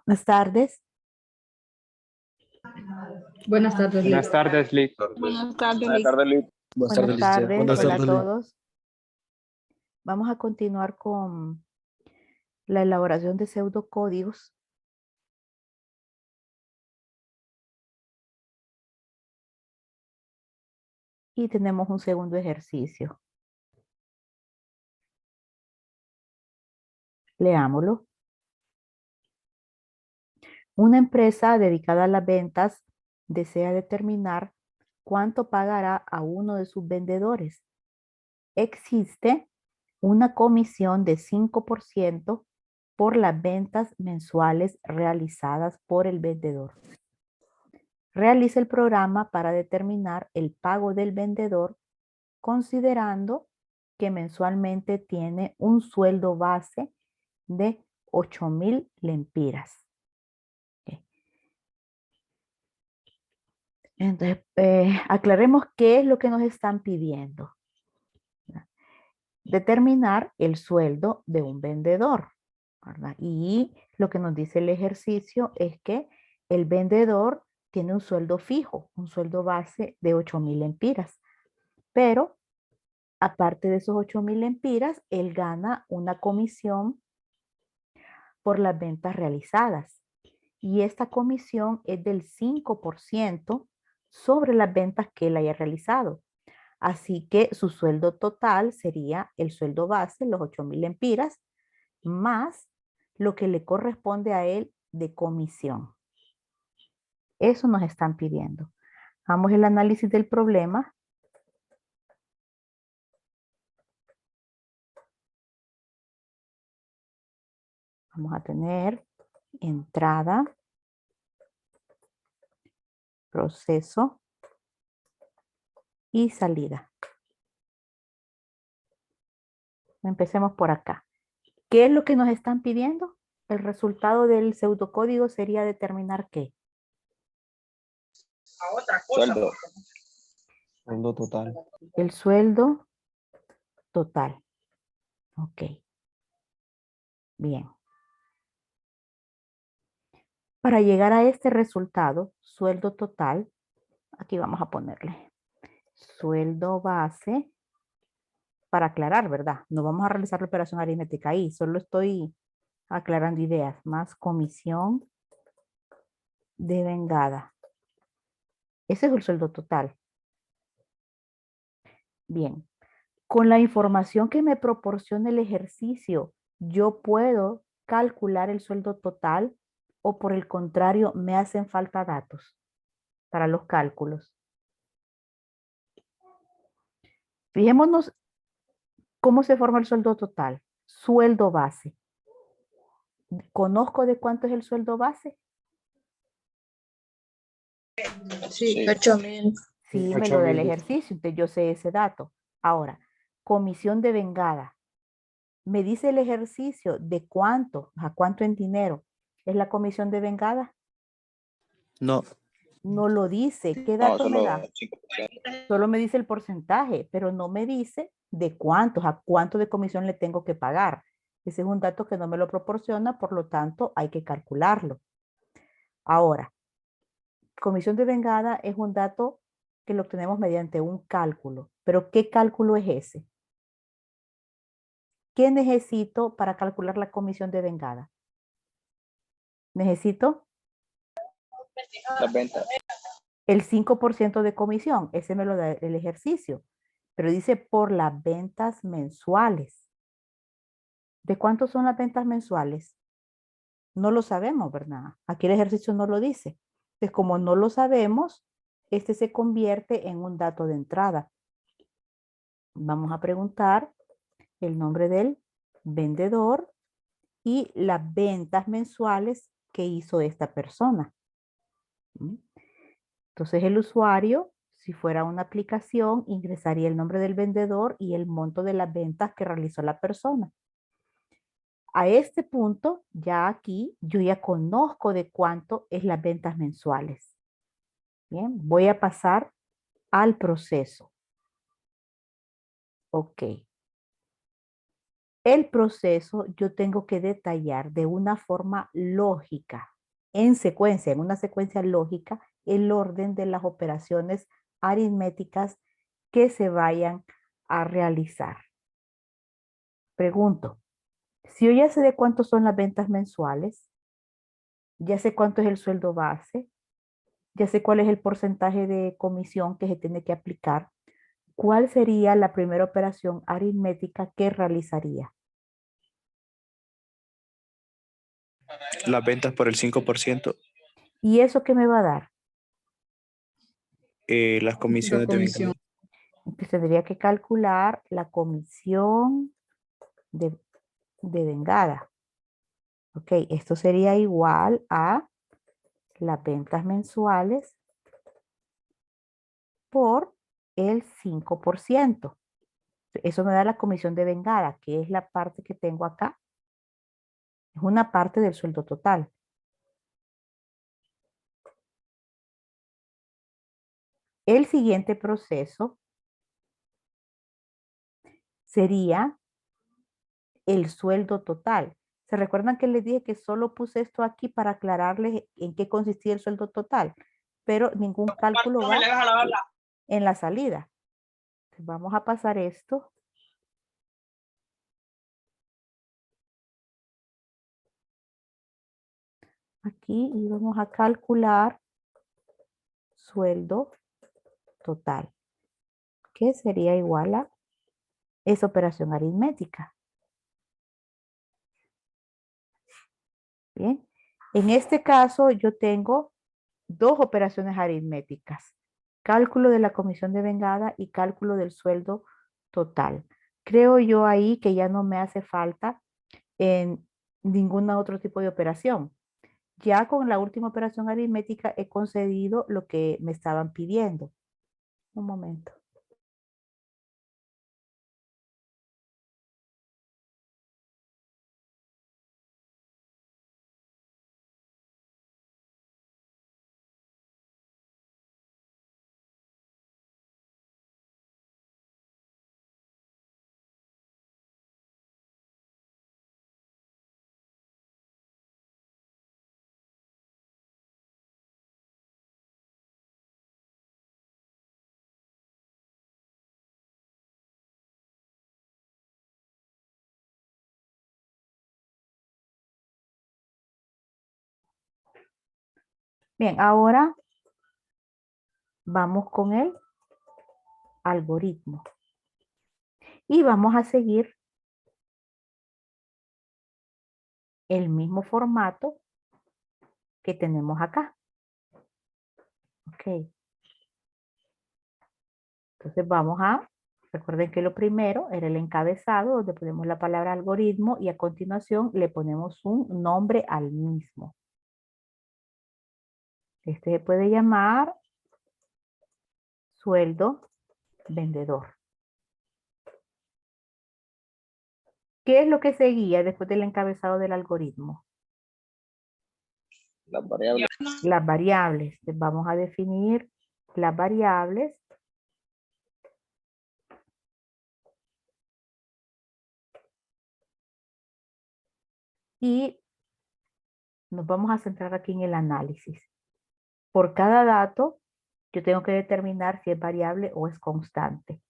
Buenas tardes. Buenas tardes. Buenas tardes, Liz. Buenas tardes, Buenas Liz. tardes, Liz. Buenas tardes. Buenas Hola a tardes, Liz. todos. Vamos a continuar con la elaboración de pseudocódigos. Y tenemos un segundo ejercicio. Leámoslo. Una empresa dedicada a las ventas desea determinar cuánto pagará a uno de sus vendedores. Existe una comisión de 5% por las ventas mensuales realizadas por el vendedor. Realiza el programa para determinar el pago del vendedor considerando que mensualmente tiene un sueldo base de 8,000 lempiras. Entonces, aclaremos qué es lo que nos están pidiendo. Determinar el sueldo de un vendedor, ¿verdad? Y lo que nos dice el ejercicio es que el vendedor tiene un sueldo fijo, un sueldo base de 8,000 lempiras. Pero, aparte de esos 8,000 lempiras, él gana una comisión por las ventas realizadas. Y esta comisión es del 5% sobre las ventas que él haya realizado. Así que su sueldo total sería el sueldo base, los 8,000 lempiras, más lo que le corresponde a él de comisión. Eso nos están pidiendo. Vamos al análisis del problema. Vamos a tener entrada, proceso y salida. Empecemos por acá. ¿Qué es lo que nos están pidiendo? El resultado del pseudocódigo sería determinar ¿qué? Sueldo. Sueldo total. El sueldo total. Ok. Bien. Para llegar a este resultado, sueldo total, aquí vamos a ponerle sueldo base, para aclarar, ¿verdad? No vamos a realizar la operación aritmética ahí, solo estoy aclarando ideas, más comisión de vengada. Ese es el sueldo total. Bien, con la información que me proporciona el ejercicio, yo puedo calcular el sueldo total o por el contrario, me hacen falta datos para los cálculos. Fijémonos cómo se forma el sueldo total. Sueldo base. ¿Conozco de cuánto es el sueldo base? Sí, 8,000. Sí, me lo da el 8,000. ejercicio, entonces yo sé ese dato. Ahora, comisión de vengada. Me dice el ejercicio de cuánto, a cuánto en dinero es la comisión de vengada. No. No lo dice. ¿Qué No, dato me solo da? 5%. Solo me dice el porcentaje, pero no me dice de cuántos, a cuánto de comisión le tengo que pagar. Ese es un dato que no me lo proporciona, por lo tanto hay que calcularlo. Ahora, comisión de vengada es un dato que lo obtenemos mediante un cálculo. ¿Pero qué cálculo es ese? ¿Qué necesito para calcular la comisión de vengada? Necesito Las ventas. el 5% de comisión. Ese me lo da el ejercicio. Pero dice por las ventas mensuales. ¿De cuánto son las ventas mensuales? No lo sabemos, ¿verdad? Aquí el ejercicio no lo dice. Entonces, como no lo sabemos, este se convierte en un dato de entrada. Vamos a preguntar el nombre del vendedor y las ventas mensuales que hizo esta persona. Entonces el usuario, si fuera una aplicación, ingresaría el nombre del vendedor y el monto de las ventas que realizó la persona. A este punto, ya aquí, yo ya conozco de cuánto es las ventas mensuales. Bien, voy a pasar al proceso. Ok. El proceso yo tengo que detallar de una forma lógica, en secuencia, en una secuencia lógica, el orden de las operaciones aritméticas que se vayan a realizar. Pregunto, si yo ya sé de cuántos son las ventas mensuales, ya sé cuánto es el sueldo base, ya sé cuál es el porcentaje de comisión que se tiene que aplicar, ¿cuál sería la primera operación aritmética que realizaría? Las ventas por el 5%. ¿Y eso qué me va a dar? Las comisiones de venta. Entonces tendría que calcular la comisión de vengada. Ok, esto sería igual a las ventas mensuales por el 5%. Eso me da la comisión de vengada, que es la parte que tengo acá. Es una parte del sueldo total. El siguiente proceso sería el sueldo total. ¿Se recuerdan que les dije que solo puse esto aquí para aclararles en qué consistía el sueldo total? Pero ningún cálculo va en la salida. Entonces, vamos a pasar esto. Aquí y vamos a calcular sueldo total, que sería igual a esa operación aritmética. Bien. En este caso yo tengo dos operaciones aritméticas. Cálculo de la comisión de vengada y cálculo del sueldo total. Creo yo ahí que ya no me hace falta en ningún otro tipo de operación. Ya con la última operación aritmética he concedido lo que me estaban pidiendo. Un momento. Bien, ahora vamos con el algoritmo. Y vamos a seguir el mismo formato que tenemos acá. Ok. Entonces vamos a, recuerden que lo primero era el encabezado, donde ponemos la palabra algoritmo y a continuación le ponemos un nombre al mismo. Este se puede llamar sueldo vendedor. ¿Qué es lo que seguía después del encabezado del algoritmo? Las variables. Las variables. Entonces, vamos a definir las variables. Y nos vamos a centrar aquí en el análisis. Por cada dato, yo tengo que determinar si es variable o es constante.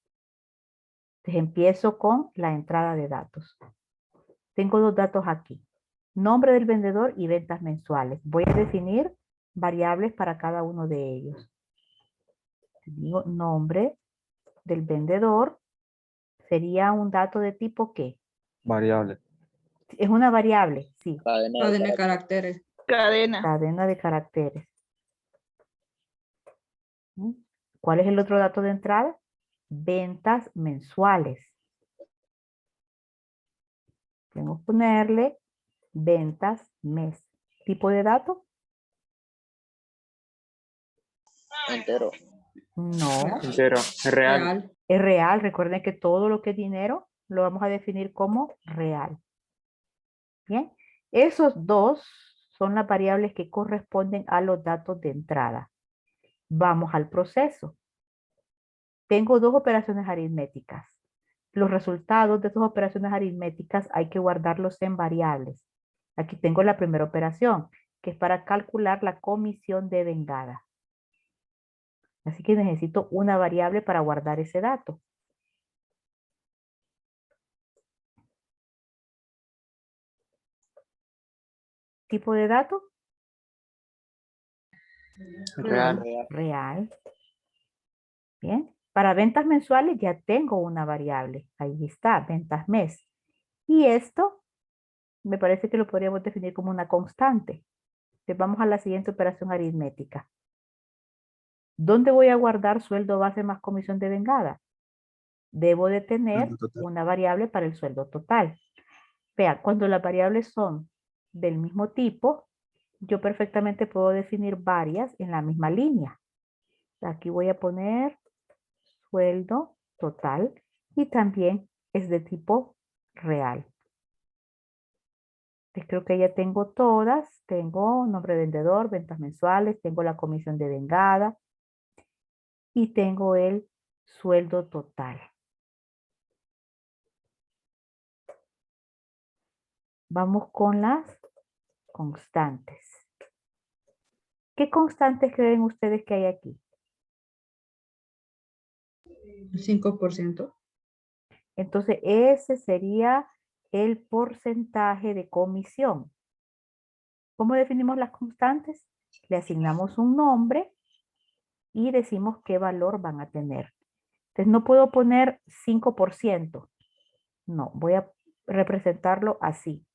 Entonces empiezo con la entrada de datos. Tengo dos datos aquí. Nombre del vendedor y ventas mensuales. Voy a definir variables para cada uno de ellos. Digo nombre del vendedor. Sería un dato de tipo ¿qué? Variable. Es una variable, sí. Cadena de Cadena de caracteres. caracteres. Cadena. Cadena de caracteres. ¿Mm? ¿Cuál es el otro dato de entrada? Ventas mensuales. Tengo que ponerle ventas mes. ¿Tipo de dato? Entero. No. Entero. Real. Real. Es real. Recuerden que todo lo que es dinero lo vamos a definir como real. Bien. Esos dos son las variables que corresponden a los datos de entrada. Vamos al proceso. Tengo dos operaciones aritméticas. Los resultados de esas operaciones aritméticas hay que guardarlos en variables. Aquí tengo la primera operación, que es para calcular la comisión de vengada. Así que necesito una variable para guardar ese dato. ¿Tipo de dato? Real. Real. Real. Bien. Para ventas mensuales ya tengo una variable. Ahí está, ventas mes. Y esto me parece que lo podríamos definir como una constante. Entonces vamos a la siguiente operación aritmética. ¿Dónde voy a guardar sueldo base más comisión de vengada? Debo de tener Sueldo total. una variable para el sueldo total. Vea, cuando las variables son del mismo tipo, yo perfectamente puedo definir varias en la misma línea. Aquí voy a poner sueldo total y también es de tipo real. Entonces creo que ya tengo todas. Tengo nombre de vendedor, ventas mensuales, tengo la comisión de vengada y tengo el sueldo total. Vamos con las constantes. ¿Qué constantes creen ustedes que hay aquí? 5%. Entonces, ese sería el porcentaje de comisión. ¿Cómo definimos las constantes? Le asignamos un nombre y decimos qué valor van a tener. Entonces, no puedo poner 5%. No, voy a representarlo así.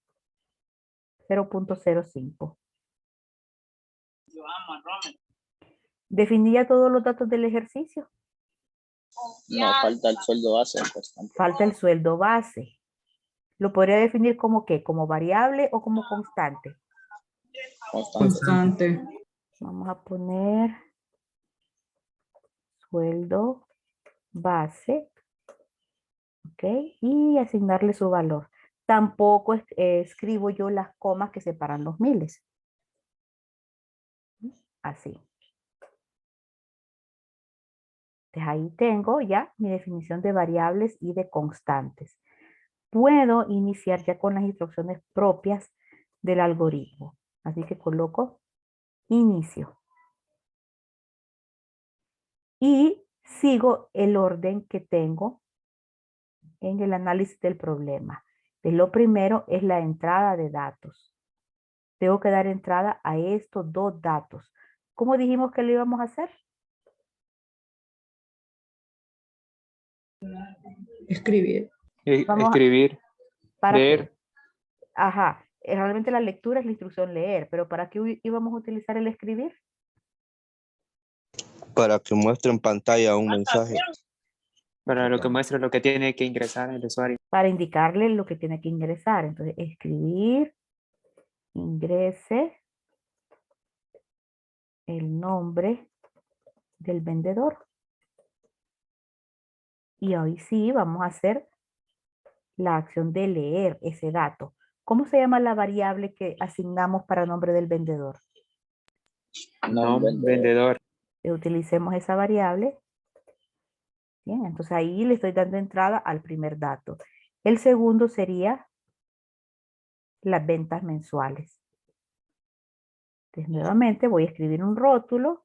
0.05. ¿Definí ya todos los datos del ejercicio? No, falta el sueldo base constante. Falta el sueldo base. ¿Lo podría definir como qué? ¿Como variable o como constante? Constante. Vamos a poner sueldo base, ¿ok? Y asignarle su valor. Tampoco escribo yo las comas que separan los miles. Así. Entonces ahí tengo ya mi definición de variables y de constantes. Puedo iniciar ya con las instrucciones propias del algoritmo. Así que coloco inicio. Y sigo el orden que tengo en el análisis del problema. Entonces, lo primero es la entrada de datos. Tengo que dar entrada a estos dos datos. ¿Cómo dijimos que lo íbamos a hacer? Escribir. Vamos a- Escribir. ¿Para Leer. qué? Ajá. Realmente la lectura es la instrucción leer, pero ¿para qué íbamos a utilizar el escribir? Para que muestre en pantalla un mensaje. Para lo que muestra lo que tiene que ingresar el usuario. Para indicarle lo que tiene que ingresar. Entonces, escribir, ingrese el nombre del vendedor. Y hoy sí vamos a hacer la acción de leer ese dato. ¿Cómo se llama la variable que asignamos para nombre del vendedor? No, Vendedor. Utilicemos esa variable. Bien, entonces ahí le estoy dando entrada al primer dato. El segundo sería las ventas mensuales. Entonces nuevamente voy a escribir un rótulo.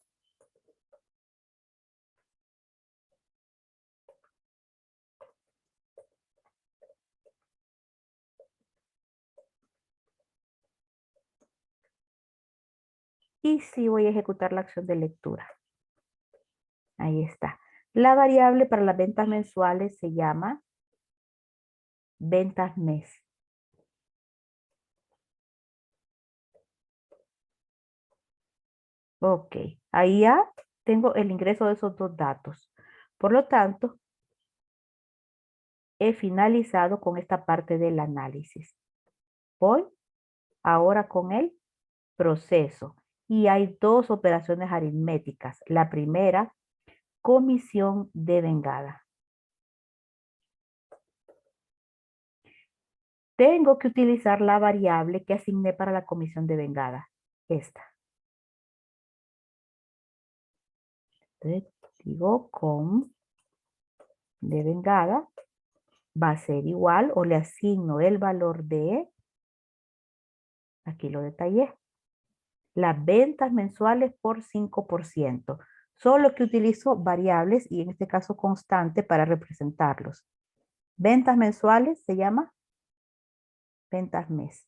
Y sí voy a ejecutar la acción de lectura. Ahí está. La variable para las ventas mensuales se llama ventas mes. Ok, ahí ya tengo el ingreso de esos dos datos. Por lo tanto, he finalizado con esta parte del análisis. Voy ahora con el proceso. Y hay dos operaciones aritméticas. La primera, comisión de vengada. Tengo que utilizar la variable que asigné para la comisión de vengada. Esta. Entonces, digo com de vengada va a ser igual o le asigno el valor de, aquí lo detallé, las ventas mensuales por 5%. Solo que utilizo variables y en este caso constante para representarlos. Ventas mensuales se llama ventas mes.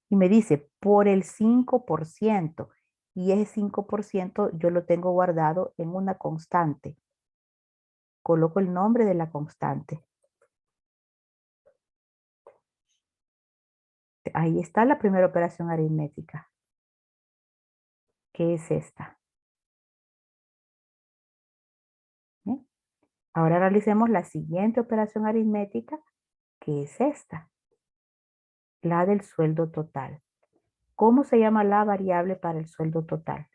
Y me dice por el 5%. Y ese 5% yo lo tengo guardado en una constante. Coloco el nombre de la constante. Ahí está la primera operación aritmética. ¿Qué es esta? ¿Bien? Ahora realicemos la siguiente operación aritmética, que es esta. La del sueldo total. ¿Cómo se llama la variable para el sueldo total?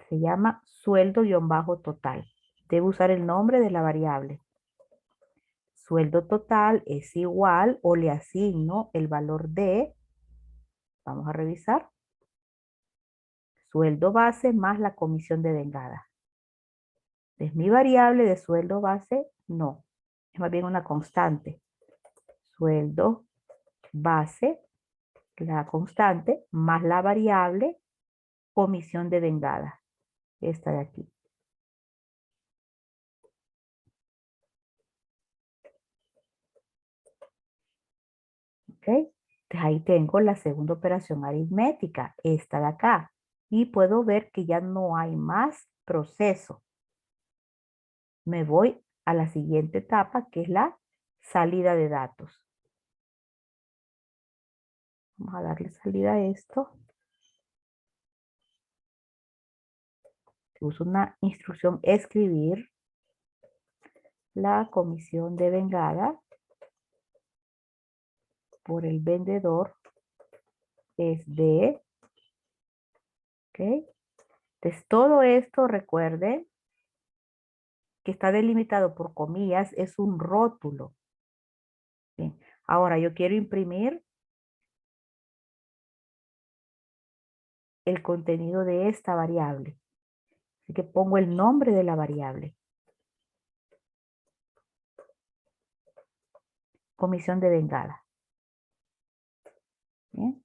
Se llama sueldo-total. Debo usar el nombre de la variable. Sueldo total es igual o le asigno el valor de, vamos a revisar, sueldo base más la comisión de vengada. ¿Es mi variable de sueldo base? No, es más bien una constante. Sueldo base, la constante, más la variable comisión de vengada. Esta de aquí. ¿Ok? Entonces ahí tengo la segunda operación aritmética, esta de acá. Y puedo ver que ya no hay más proceso. Me voy a la siguiente etapa, que es la salida de datos. Vamos a darle salida a esto. Uso una instrucción escribir. La comisión de vengada por el vendedor es de, ¿ok? Entonces todo esto, recuerden que está delimitado por comillas, es un rótulo. Bien. Ahora yo quiero imprimir el contenido de esta variable. Así que pongo el nombre de la variable. Comisión de vengada. Bien.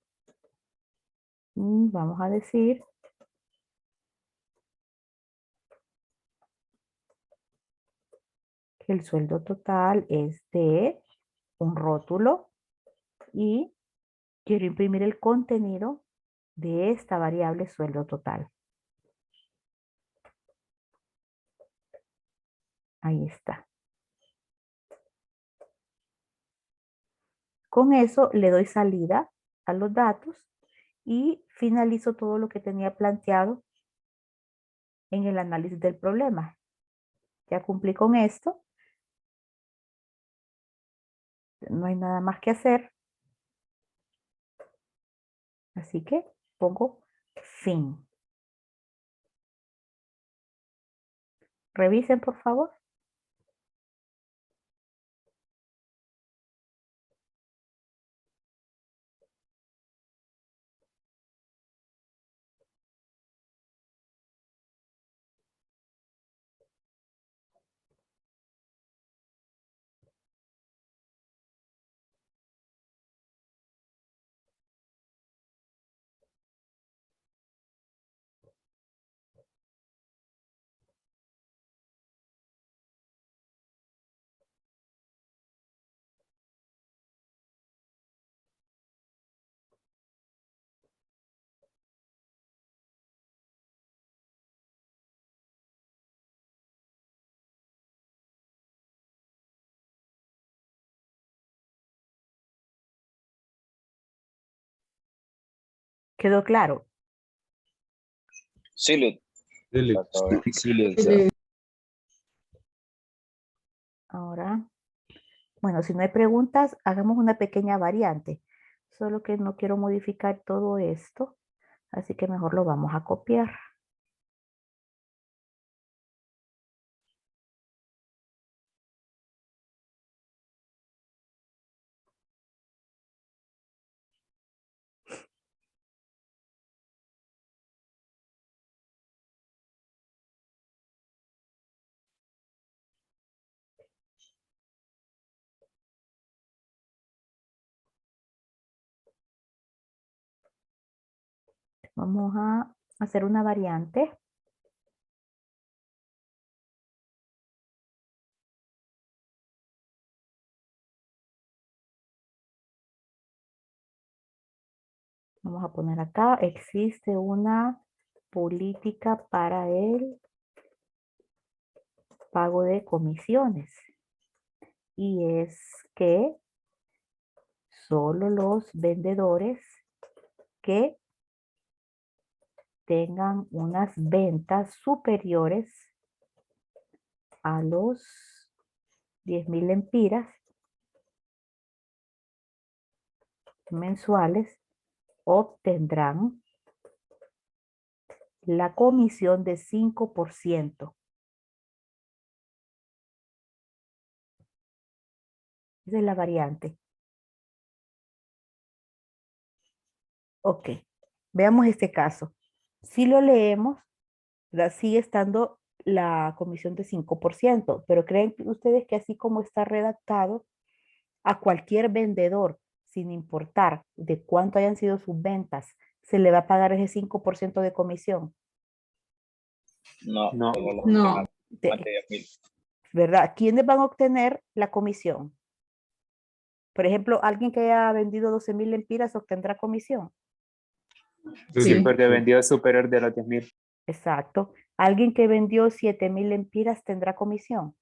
Y vamos a decir que el sueldo total es de un rótulo y quiero imprimir el contenido de esta variable sueldo total. Ahí está. Con eso le doy salida a los datos y finalizo todo lo que tenía planteado en el análisis del problema. Ya cumplí con esto. No hay nada más que hacer. Así que pongo fin. Revisen, por favor. ¿Quedó claro? Sí, Dele. Sí. Ahora, bueno, si no hay preguntas, hagamos una pequeña variante. Solo que no quiero modificar todo esto, así que mejor lo vamos a copiar. Vamos a hacer una variante. Vamos a poner acá, existe una política para el pago de comisiones. Y es que solo los vendedores que tengan unas ventas superiores a los 10.000 lempiras mensuales obtendrán la comisión de 5%. Esa es la variante. Ok, veamos este caso. Si lo leemos, ¿verdad? Sigue estando la comisión de 5%, pero ¿creen ustedes que así como está redactado, a cualquier vendedor, sin importar de cuánto hayan sido sus ventas, se le va a pagar ese 5% de comisión? No, No. solo los No. más de 10.000. ¿Verdad? ¿Quiénes van a obtener la comisión? Por ejemplo, alguien que haya vendido 12.000 lempiras obtendrá comisión. Sí, Sí. porque vendió superior de los 10.000. Exacto. ¿Alguien que vendió 7.000 lempiras tendrá comisión?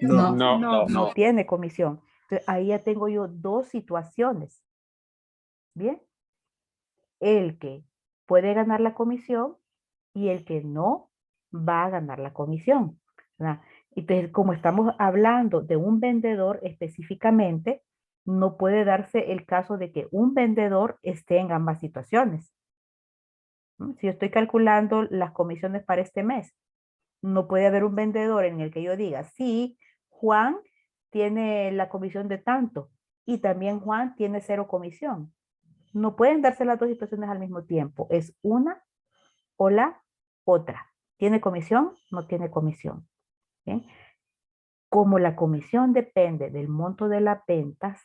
No. No tiene comisión. Entonces, ahí ya tengo yo dos situaciones. ¿Bien? El que puede ganar la comisión y el que no va a ganar la comisión, ¿verdad? Entonces, como estamos hablando de un vendedor específicamente, no puede darse el caso de que un vendedor esté en ambas situaciones. Si yo estoy calculando las comisiones para este mes, no puede haber un vendedor en el que yo diga, sí, Juan tiene la comisión de tanto y también Juan tiene 0 comisión. No pueden darse las dos situaciones al mismo tiempo. Es una o la otra. ¿Tiene comisión? No tiene comisión. ¿Bien? Como la comisión depende del monto de las ventas,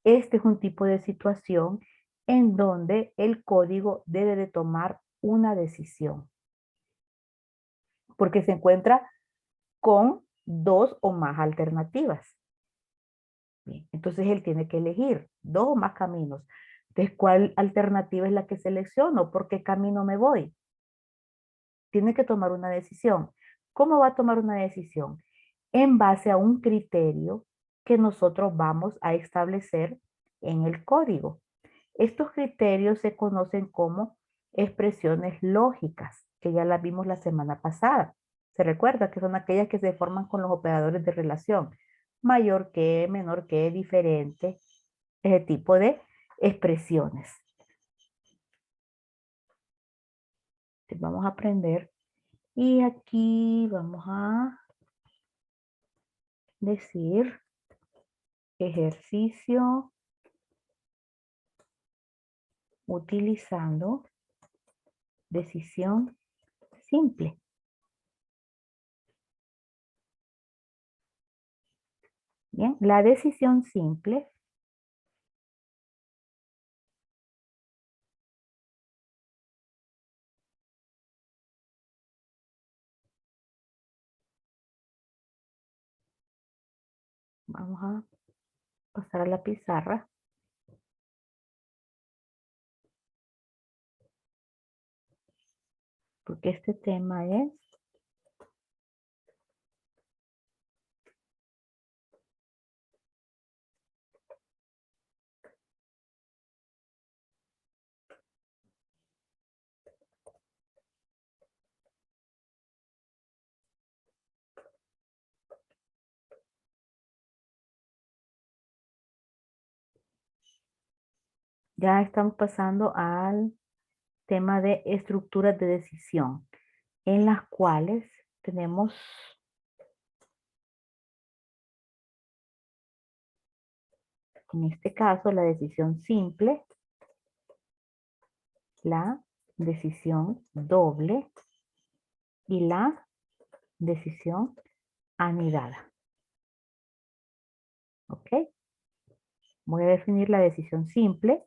este es un tipo de situación en donde el código debe de tomar una decisión, porque se encuentra con dos o más alternativas. Bien, entonces él tiene que elegir dos o más caminos. Entonces, ¿cuál alternativa es la que selecciono? ¿Por qué camino me voy? Tiene que tomar una decisión. ¿Cómo va a tomar una decisión? En base a un criterio que nosotros vamos a establecer en el código. Estos criterios se conocen como expresiones lógicas, que ya las vimos la semana pasada. Se recuerda que son aquellas que se forman con los operadores de relación. Mayor que, menor que, diferente, ese tipo de expresiones. Entonces vamos a aprender. Y aquí vamos a decir ejercicio utilizando decisión simple. Bien, la decisión simple vamos a pasar a la pizarra. Porque este tema es Ya estamos pasando al tema de estructuras de decisión, en las cuales tenemos en este caso la decisión simple, la decisión doble y la decisión anidada. ¿Ok? Voy a definir la decisión simple.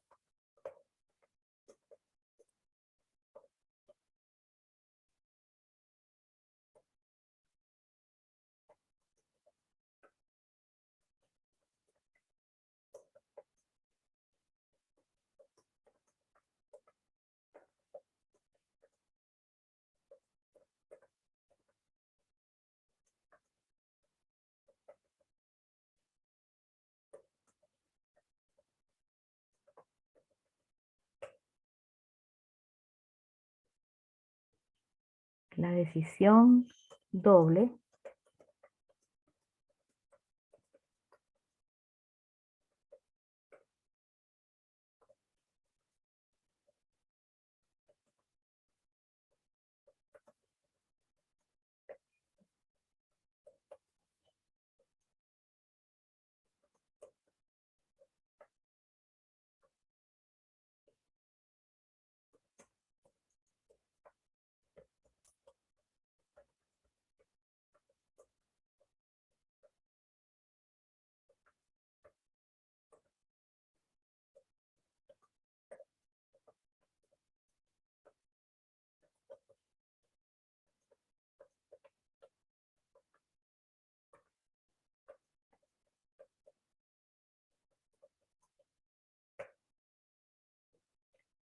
La decisión doble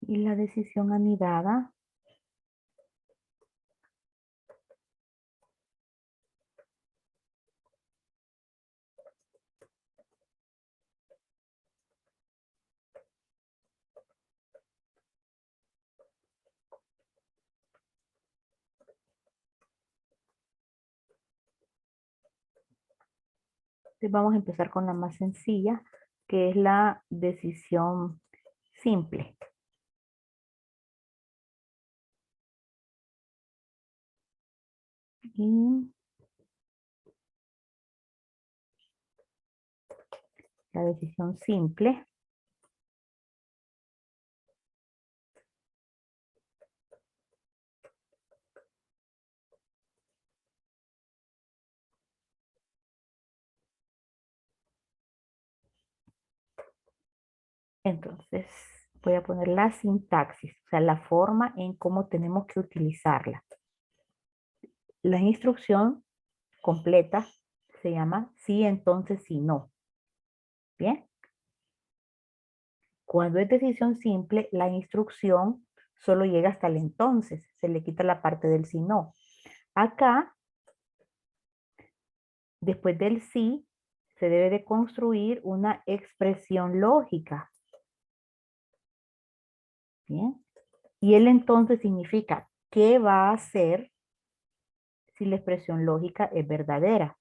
y la decisión anidada Entonces vamos a empezar con la más sencilla, que es la decisión simple. Y la decisión simple entonces voy a poner la sintaxis, o sea, la forma en cómo tenemos que utilizarla. La instrucción completa se llama sí, entonces, sí, no. ¿Bien? Cuando es decisión simple, la instrucción solo llega hasta el entonces. Se le quita la parte del sí, no. Acá, después del sí, se debe de construir una expresión lógica. ¿Bien? Y el entonces significa qué va a hacer si la expresión lógica es verdadera.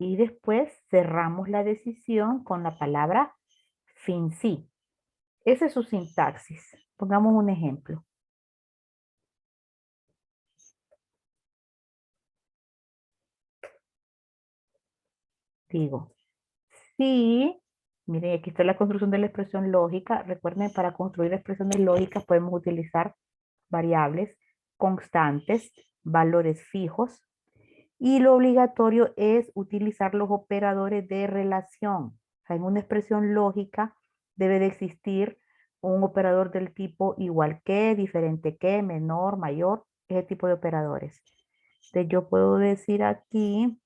Y después cerramos la decisión con la palabra fin sí. Esa es su sintaxis. Pongamos un ejemplo. Digo, sí, miren, aquí está la construcción de la expresión lógica. Recuerden, para construir expresiones lógicas podemos utilizar variables, constantes, valores fijos. Y lo obligatorio es utilizar los operadores de relación. O sea, en una expresión lógica debe de existir un operador del tipo igual que, diferente que, menor, mayor, ese tipo de operadores. Entonces yo puedo decir aquí,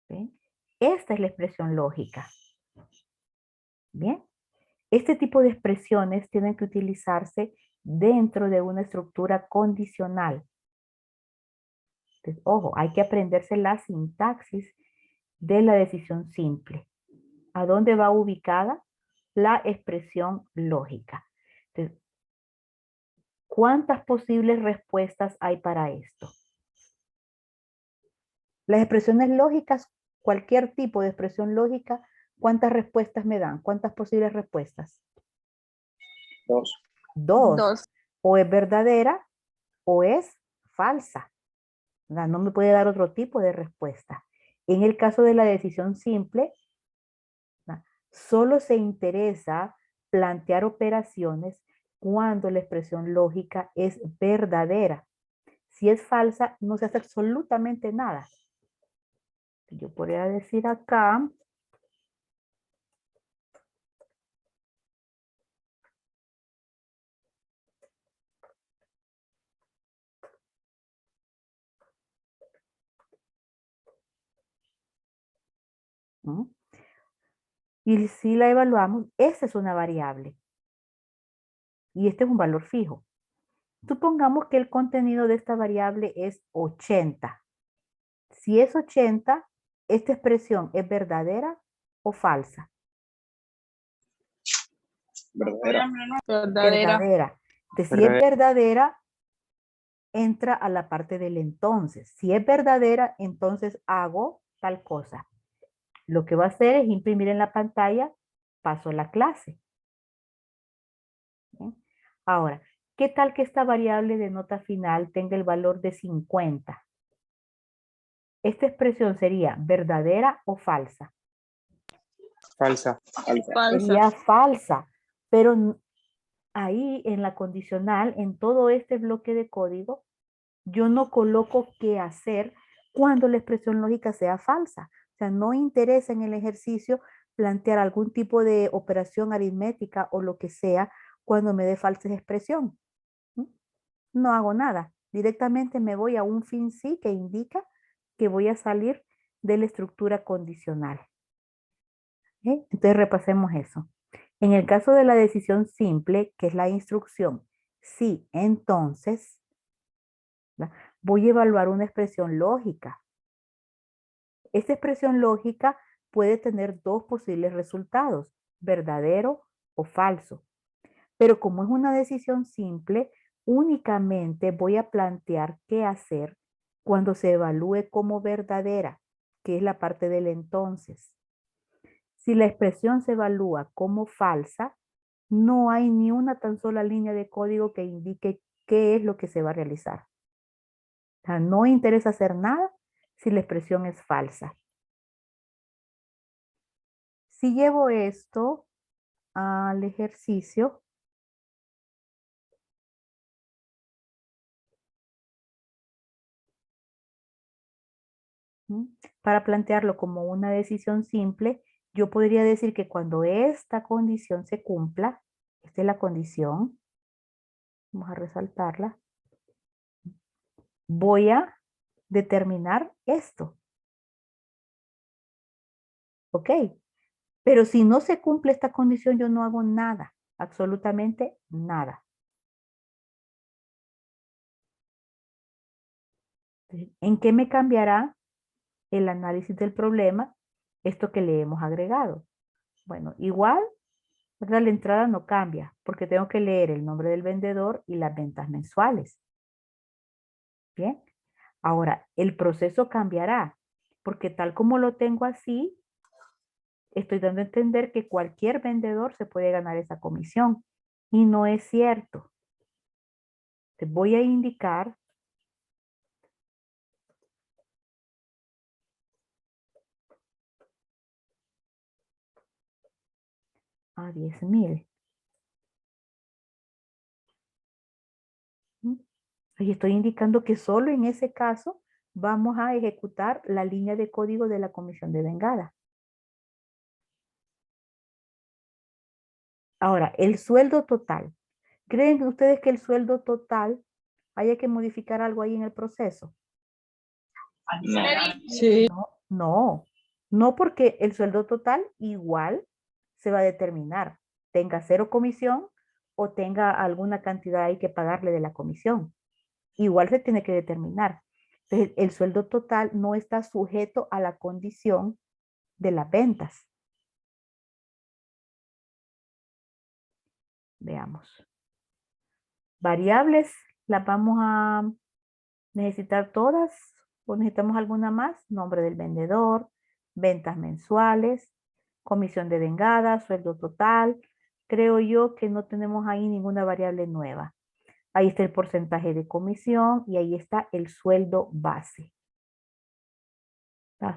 ¿sí? Esta es la expresión lógica. Bien. Este tipo de expresiones tienen que utilizarse dentro de una estructura condicional. Entonces, ojo, hay que aprenderse la sintaxis de la decisión simple. ¿A dónde va ubicada la expresión lógica? Entonces, ¿cuántas posibles respuestas hay para esto? Las expresiones lógicas, cualquier tipo de expresión lógica, ¿cuántas respuestas me dan? ¿Cuántas posibles respuestas? 2. Dos. 2. O es verdadera o es falsa. No me puede dar otro tipo de respuesta. En el caso de la decisión simple, solo se interesa plantear operaciones cuando la expresión lógica es verdadera. Si es falsa, no se hace absolutamente nada. Yo podría decir acá, ¿no? Y si la evaluamos, esa es una variable. Y este es un valor fijo. Supongamos que el contenido de esta variable es 80. Si es 80, esta expresión es verdadera o falsa. Verdadera. Verdadera. Entonces, si es verdadera, entra a la parte del entonces. Si es verdadera, entonces hago tal cosa. Lo que va a hacer es imprimir en la pantalla, paso la clase. ¿Bien? Ahora, ¿qué tal que esta variable de nota final tenga el valor de 50? Esta expresión sería verdadera o falsa. Falsa. Sería falsa, pero ahí en la condicional, en todo este bloque de código, yo no coloco qué hacer cuando la expresión lógica sea falsa. O sea, no interesa en el ejercicio plantear algún tipo de operación aritmética o lo que sea cuando me dé falsa expresión. No hago nada. Directamente me voy a un fin sí que indica que voy a salir de la estructura condicional. ¿Okay? Entonces repasemos eso. En el caso de la decisión simple, que es la instrucción, sí, entonces, ¿verdad? Voy a evaluar una expresión lógica. Esta expresión lógica puede tener dos posibles resultados, verdadero o falso. Pero como es una decisión simple, únicamente voy a plantear qué hacer cuando se evalúe como verdadera, que es la parte del entonces. Si la expresión se evalúa como falsa, no hay ni una tan sola línea de código que indique qué es lo que se va a realizar. O sea, no interesa hacer nada si la expresión es falsa. Si llevo esto al ejercicio, para plantearlo como una decisión simple, yo podría decir que cuando esta condición se cumpla, esta es la condición, vamos a resaltarla, voy a determinar esto. ¿Ok? Pero si no se cumple esta condición, yo no hago nada, absolutamente nada. ¿En qué me cambiará el análisis del problema esto que le hemos agregado? Bueno, igual, ¿verdad? La entrada no cambia porque tengo que leer el nombre del vendedor y las ventas mensuales. Bien. Ahora, el proceso cambiará porque tal como lo tengo así, estoy dando a entender que cualquier vendedor se puede ganar esa comisión y no es cierto. Te voy a indicar a 10,000. Ahí estoy indicando que solo en ese caso vamos a ejecutar la línea de código de la comisión de vengada. Ahora, el sueldo total. ¿Creen ustedes que el sueldo total haya que modificar algo ahí en el proceso? Sí. No porque el sueldo total igual se va a determinar, tenga 0 comisión o tenga alguna cantidad ahí que pagarle de la comisión. Igual se tiene que determinar. Entonces, el sueldo total no está sujeto a la condición de las ventas. Veamos. Variables, las vamos a necesitar todas o necesitamos alguna más. Nombre del vendedor, ventas mensuales, comisión de vengada, sueldo total. Creo yo que no tenemos ahí ninguna variable nueva. Ahí está el porcentaje de comisión y ahí está el sueldo base.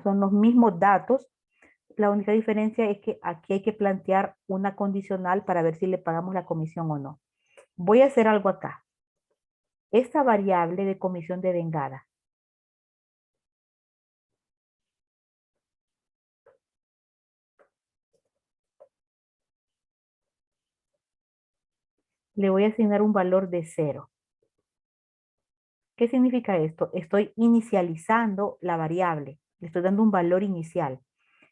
Son los mismos datos. La única diferencia es que aquí hay que plantear una condicional para ver si le pagamos la comisión o no. Voy a hacer algo acá. Esta variable de comisión de vengada. Le voy a asignar un valor de 0. ¿Qué significa esto? Estoy inicializando la variable. Le estoy dando un valor inicial.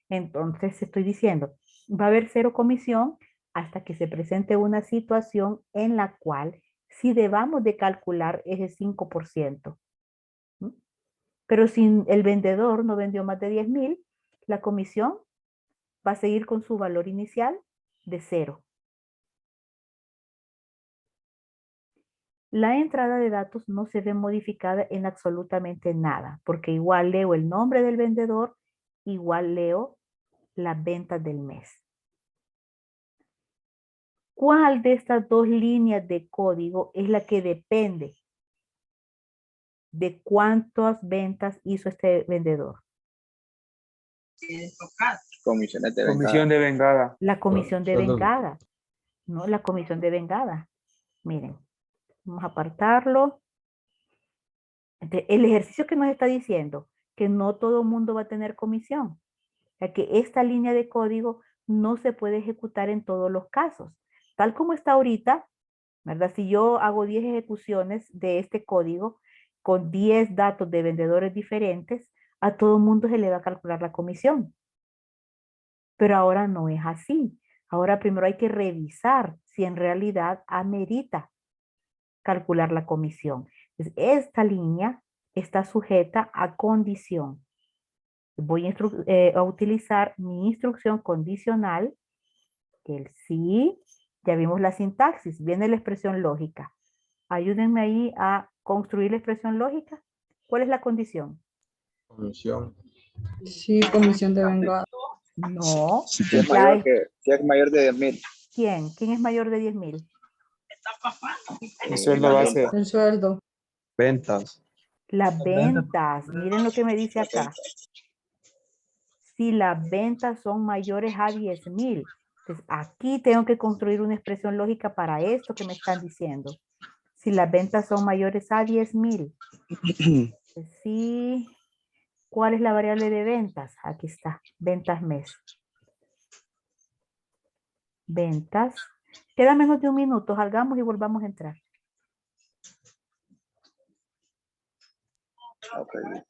Entonces estoy diciendo, va a haber 0 comisión hasta que se presente una situación en la cual si debamos de calcular ese 5%. ¿Mm? Pero si el vendedor no vendió más de 10,000, la comisión va a seguir con su valor inicial de 0. La entrada de datos no se ve modificada en absolutamente nada, porque igual leo el nombre del vendedor, igual leo las ventas del mes. ¿Cuál de estas dos líneas de código es la que depende de cuántas ventas hizo este vendedor? Comisiones de Comisión de vengada. La comisión de Sueldo. vengada. No, la comisión de vengada. Miren, vamos a apartarlo. El ejercicio que nos está diciendo que no todo mundo va a tener comisión. O sea que esta línea de código no se puede ejecutar en todos los casos. Tal como está ahorita, ¿verdad? Si yo hago 10 ejecuciones de este código con 10 datos de vendedores diferentes, a todo mundo se le va a calcular la comisión. Pero ahora no es así. Ahora primero hay que revisar si en realidad amerita calcular la comisión. Entonces, esta línea está sujeta a condición. Voy a utilizar mi instrucción condicional, que el sí, ya vimos la sintaxis, viene la expresión lógica. Ayúdenme ahí a construir la expresión lógica. ¿Cuál es la condición? Comisión. Sí, comisión de vengada. No. Si es mayor, si es mayor de 10,000. ¿Quién? ¿Quién es mayor de 10,000? El sueldo base. El sueldo. Ventas. Las ventas. Miren lo que me dice acá. Si las ventas son mayores a 10,000. Entonces, aquí tengo que construir una expresión lógica para esto que me están diciendo. Si las ventas son mayores a 10,000. Sí. ¿Cuál es la variable de ventas? Aquí está. Ventas mes. Ventas. Queda menos de un minuto. Salgamos y volvamos a entrar. Okay.